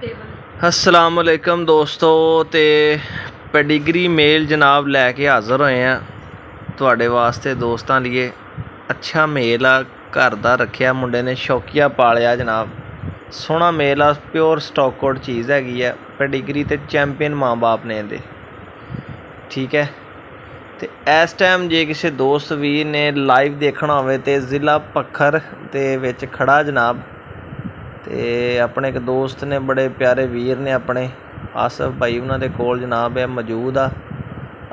अस्सलाम वालेकुम दोस्तों। तो पेडिग्री मेल जनाब लैके हाज़र होए हैं तुहाडे वास्ते दोस्तों लिए। अच्छा मेल आ, घर दा रखिया मुंडे ने, शौकिया पालिया जनाब। सोहना मेल आ, प्योर स्टॉक आउट चीज़ हैगी है। पेडिग्री ते चैंपियन माँ बाप ने दे, ठीक है। तो इस टाइम जे किसी दोस्त वीर ने लाइव देखना होवे ते ज़िला पक्खर दे विच खड़ा जनाब। तो अपने एक दोस्त ने, बड़े प्यारे वीर ने अपने, आसफ भाई उन्होंने कोल जनाब है मौजूद आ।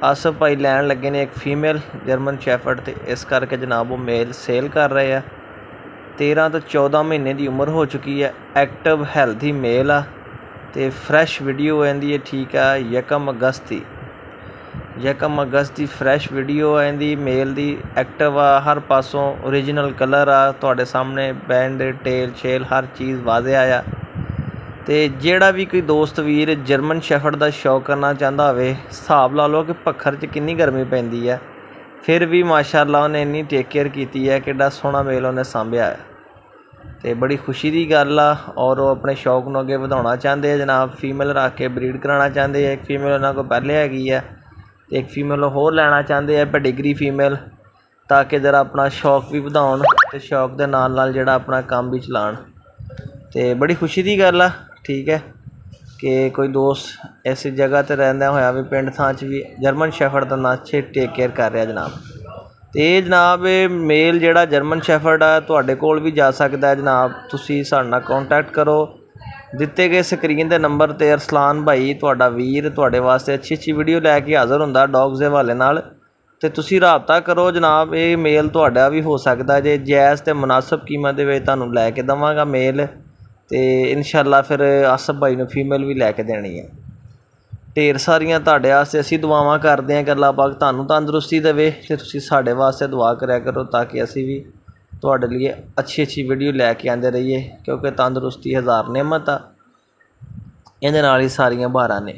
आसफ भाई लैन लगे ने एक फीमेल जर्मन शैफर्ड, तो इस करके जनाब वो मेल सेल कर रहे हैं। 13 तो 14 महीने की उम्र हो चुकी है। एक्टिव हैल्थी मेल आ, तो फ्रैश वीडियो आती है, ठीक है। 1 अगस्त की फ्रैश वीडियो आती मेल की, एक्टिव आ, हर पासों ओरिजिनल कलर आ तुहाडे सामने, बैंड टेल शेल हर चीज़ वाजे आया। तो जेड़ा भी कोई दोस्त वीर जर्मन शैफर्ड का शौक करना चाहता हो, हिसाब ला लो कि पक्खर च कितनी गर्मी पैंदी है, फिर भी माशाअल्लाह उन्हें इन्नी टेक केयर की है कि सोहना मेल उन्हें सांभिया है। तो बड़ी खुशी की गल आ, और वो अपने शौक को अगे बढ़ाना चाहते हैं जनाब। फीमेल रख के ब्रीड कराना चाहते हैं। एक फीमेल उन्होंने को पहले हैगी है, तो एक फीमेल होर लैना चाहते हैं पेडिग्री फीमेल, ताकि जरा अपना शौक भी बढ़ाउण ते शौक के नाल नाल जिहड़ा अपना काम भी चलाउण। तो बड़ी खुशी की गल आ, ठीक है, कि कोई दोस्त इस जगह पर रहिंदा होया भी पिंड थां च भी जर्मन शैफर्ड का ना अच्छे टेक केयर कर रहा जनाब। तो ये जनाब मेल जिहड़ा जर्मन शैफर्ड आ तुहाडे कोल भी जा सकता है जनाब। तुसीं साडे नाल कॉन्टैक्ट करो, दिते गए स्क्रीन के नंबर ते। अरसलान भाई तुहाडा वीर तुहाडे वास्ते अच्छी अच्छी वीडियो लैके हाज़र हुंदा डॉग्स के हवाले नाल। तो तुसीं राबता करो जनाब। ये मेल तुहाडा भी हो सकता जे जायज़ ते मुनासिब कीमत दे विच तुहानूं लैके देवांगा मेल। तो इंशाअल्लाह फिर आसफ भाई ने फीमेल भी लैके देनी है। ढेर सारियां तुहाडे वास्ते असीं दुआवां करते हैं कि अल्लाह पाक तुहानूं तंदुरुस्ती देवे, ते तुसीं साडे वास्ते दुआ करा करो, ताकि असीं भी तुहाडे लिए अच्छी अच्छी वीडियो लैके आंदे रहिए, क्योंकि तंदुरुस्ती हज़ार नेमत आ, इहदे नाल ही सारियां बहारां ने।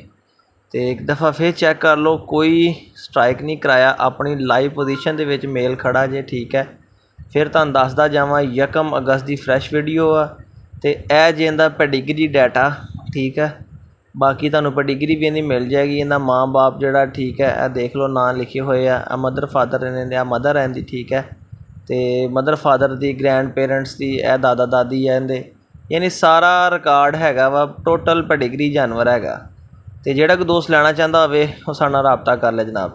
तो एक दफ़ा फिर चैक कर लो, कोई स्ट्राइक नहीं कराया, अपनी लाइव पोजीशन दे विच मेल खड़ा जे, ठीक है। फिर तुहानूं दसदा जावां 1 अगस्त की फ्रैश वीडियो आ, तो यह जे इहदा पेडिग्री डाटा, ठीक है। बाकी तुहानूं पेडिग्री भी इहदी मिल जाएगी। इहदा माँ बाप जिहड़ा, ठीक है, यह देख लो नाम लिखे हुए आ, मदर फादर ने, मदर है इहदी, ठीक है। तो मदर फादर की, ग्रैंड पेरेंट्स की, यह दादा दादी है इहदे, यानी सारा रिकॉर्ड हैगा वा, टोटल पेडिग्री जानवर हैगा। तो जिहड़ा कोई दोस्त लैना चाहता होवे, वो साडे नाल राबता कर ले जनाब।